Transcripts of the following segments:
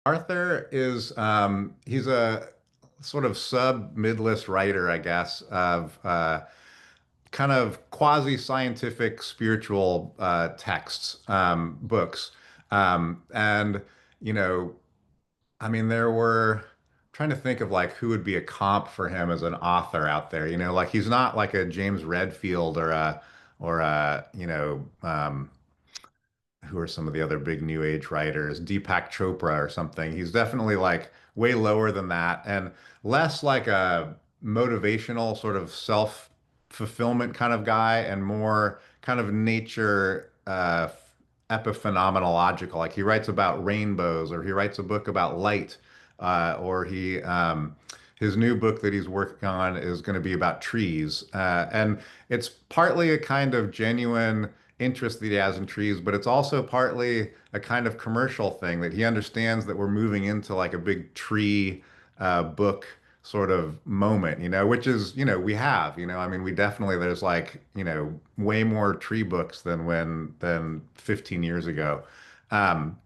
Arthur is he's a sort of sub mid-list writer, I guess, of kind of quasi-scientific spiritual texts, books. And you know, I mean, there were trying to think of like who would be a comp for him as an author out there. Like he's not like a James Redfield or who are some of the other big new age writers, Deepak Chopra or something. He's definitely like way lower than that and less like a motivational sort of self-fulfillment kind of guy and more kind of nature epiphenomenological. Like he writes about rainbows or he writes a book about light or he his new book that he's working on is going to be about trees. And it's partly a kind of genuine interest that he has in trees, but it's also partly a kind of commercial thing that he understands that we're moving into like a big tree book sort of moment, which is, we have, I mean, we definitely, there's like, way more tree books than 15 years ago. Um,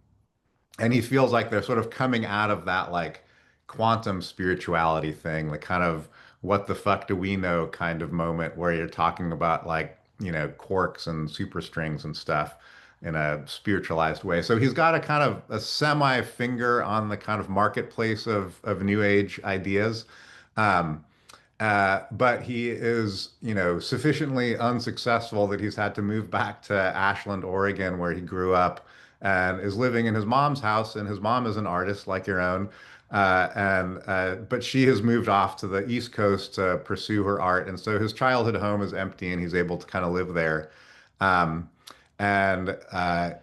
and he feels like they're sort of coming out of that like quantum spirituality thing, the kind of what the fuck do we know kind of moment where you're talking about like, quarks and superstrings and stuff in a spiritualized way. So he's got a kind of a semi finger on the kind of marketplace of new age ideas. Um, but he is, sufficiently unsuccessful that he's had to move back to Ashland, Oregon, where he grew up, and is living in his mom's house. And his mom is an artist like your own, but she has moved off to the East Coast to pursue her art, and so his childhood home is empty, and he's able to kind of live there. Um, and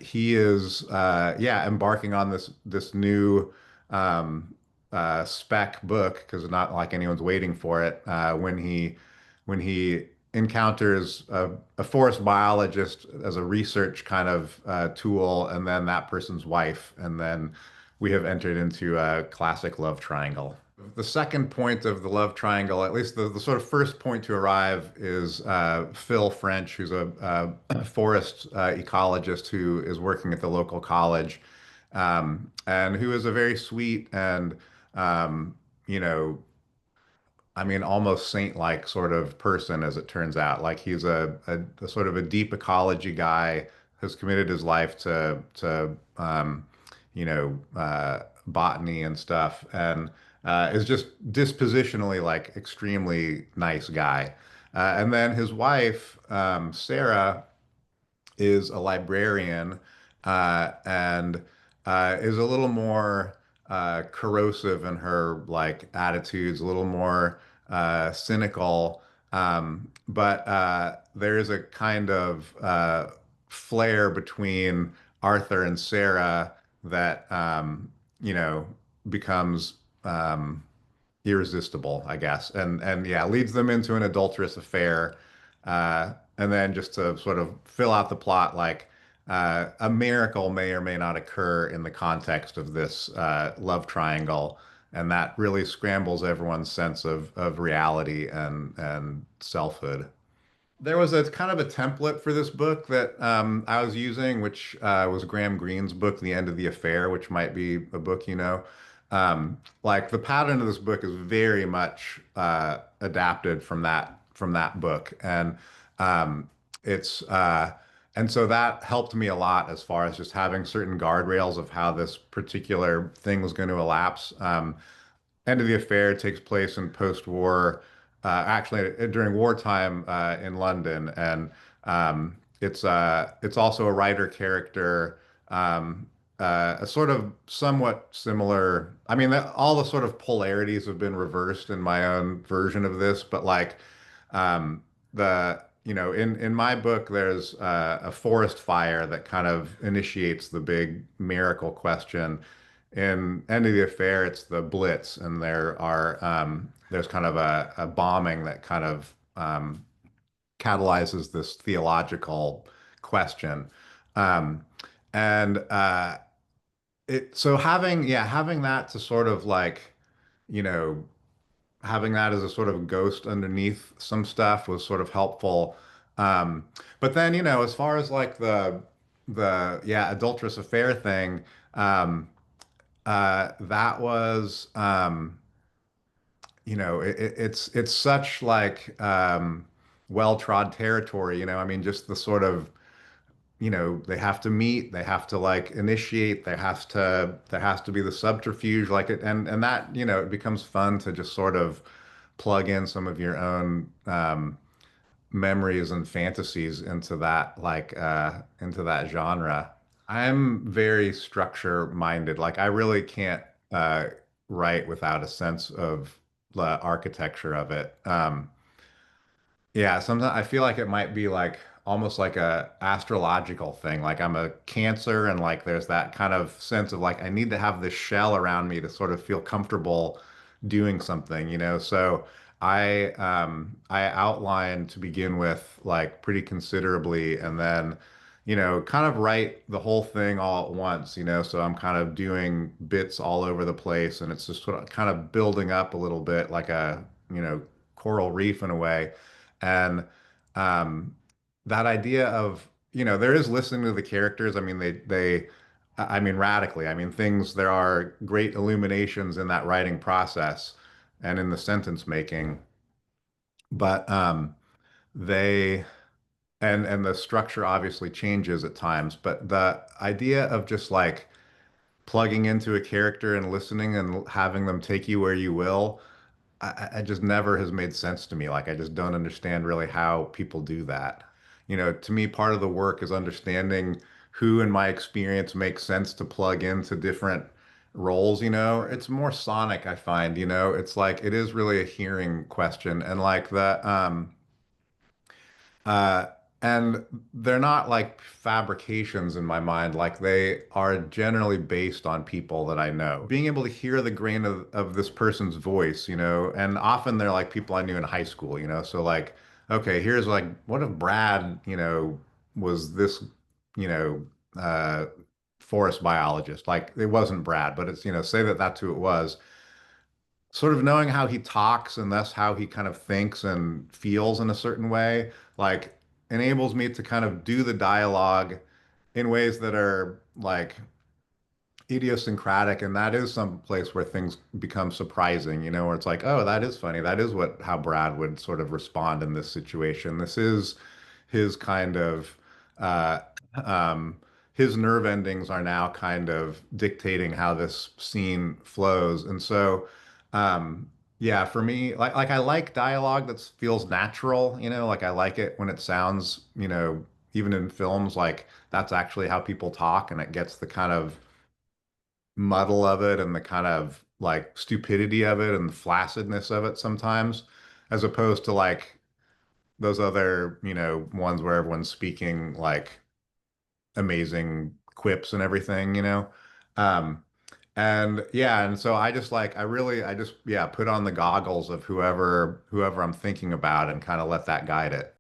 he is, yeah, embarking on this new. Spec book because not like anyone's waiting for it when he encounters a forest biologist as a research kind of tool and then that person's wife and then we have entered into a classic love triangle. The second point of the love triangle, at least the sort of first point to arrive, is Phil French, who's a forest ecologist who is working at the local college, and who is a very sweet and um, you know, I mean, almost saint-like sort of person, as it turns out. Like he's a sort of a deep ecology guy, has committed his life to botany and stuff, and is just dispositionally like extremely nice guy. And then his wife, Sarah, is a librarian and is a little more corrosive in her like attitudes, a little more cynical. But there is a kind of flair between Arthur and Sarah that becomes irresistible, I guess, and yeah, leads them into an adulterous affair. And then just to sort of fill out the plot, like a miracle may or may not occur in the context of this love triangle, and that really scrambles everyone's sense of reality and selfhood. There was a kind of a template for this book that I was using, which was Graham Greene's book, The End of the Affair, which might be a book you know. Like the pattern of this book is very much adapted from that book, and it's and so that helped me a lot as far as just having certain guardrails of how this particular thing was going to elapse. End of the Affair takes place in post-war, actually during wartime in London, and it's also a writer character, a sort of somewhat similar. I mean, all the sort of polarities have been reversed in my own version of this, but like the in my book, there's a forest fire that kind of initiates the big miracle question. In End of the Affair, it's the Blitz, and there's kind of a bombing that kind of catalyzes this theological question. Um, and it so having that to sort of like, you know, having that as a sort of ghost underneath some stuff was sort of helpful. Um, but then, as far as like the yeah, adulterous affair thing, um, That was it's such like well-trod territory, I mean, just the sort of, they have to meet, they have to like initiate, there has to be the subterfuge like it, and that, it becomes fun to just sort of plug in some of your own memories and fantasies into that into that genre. I'm very structure minded. Like I really can't uh write without a sense of the architecture of it. Yeah, sometimes I feel like it might be like almost like a astrological thing. Like I'm a Cancer and like there's that kind of sense of like I need to have this shell around me to sort of feel comfortable doing something, So I outline to begin with like pretty considerably and then kind of write the whole thing all at once, So I'm kind of doing bits all over the place and it's just sort of kind of building up a little bit like a, coral reef in a way. And um, that idea of, there is listening to the characters. I mean, I mean, radically. I mean, there are great illuminations in that writing process and in the sentence making, but they, and the structure obviously changes at times, but the idea of just like plugging into a character and listening and having them take you where you will, I just never has made sense to me. Like, I just don't understand really how people do that. To me, part of the work is understanding who, in my experience, makes sense to plug into different roles. It's more sonic, I find, it's like it is really a hearing question. And like that, uh, and they're not like fabrications in my mind. Like they are generally based on people that I know. Being able to hear the grain of this person's voice, and often they're like people I knew in high school, So like, okay, here's like, what if Brad, was this, you know, uh, forest biologist? Like it wasn't Brad, but it's, say that that's who it was, sort of knowing how he talks and thus how he kind of thinks and feels in a certain way, like enables me to kind of do the dialogue in ways that are like idiosyncratic, and that is some place where things become surprising, where it's like, oh, that is funny. That is what how Brad would sort of respond in this situation. This is his kind of uh um his nerve endings are now kind of dictating how this scene flows. And so yeah, for me, like I like dialogue that feels natural, like I like it when it sounds, even in films, like that's actually how people talk and it gets the kind of muddle of it and the kind of like stupidity of it and the flaccidness of it sometimes, as opposed to like those other, ones where everyone's speaking like amazing quips and everything, Um, and yeah, and so I just like I just yeah, put on the goggles of whoever I'm thinking about and kind of let that guide it.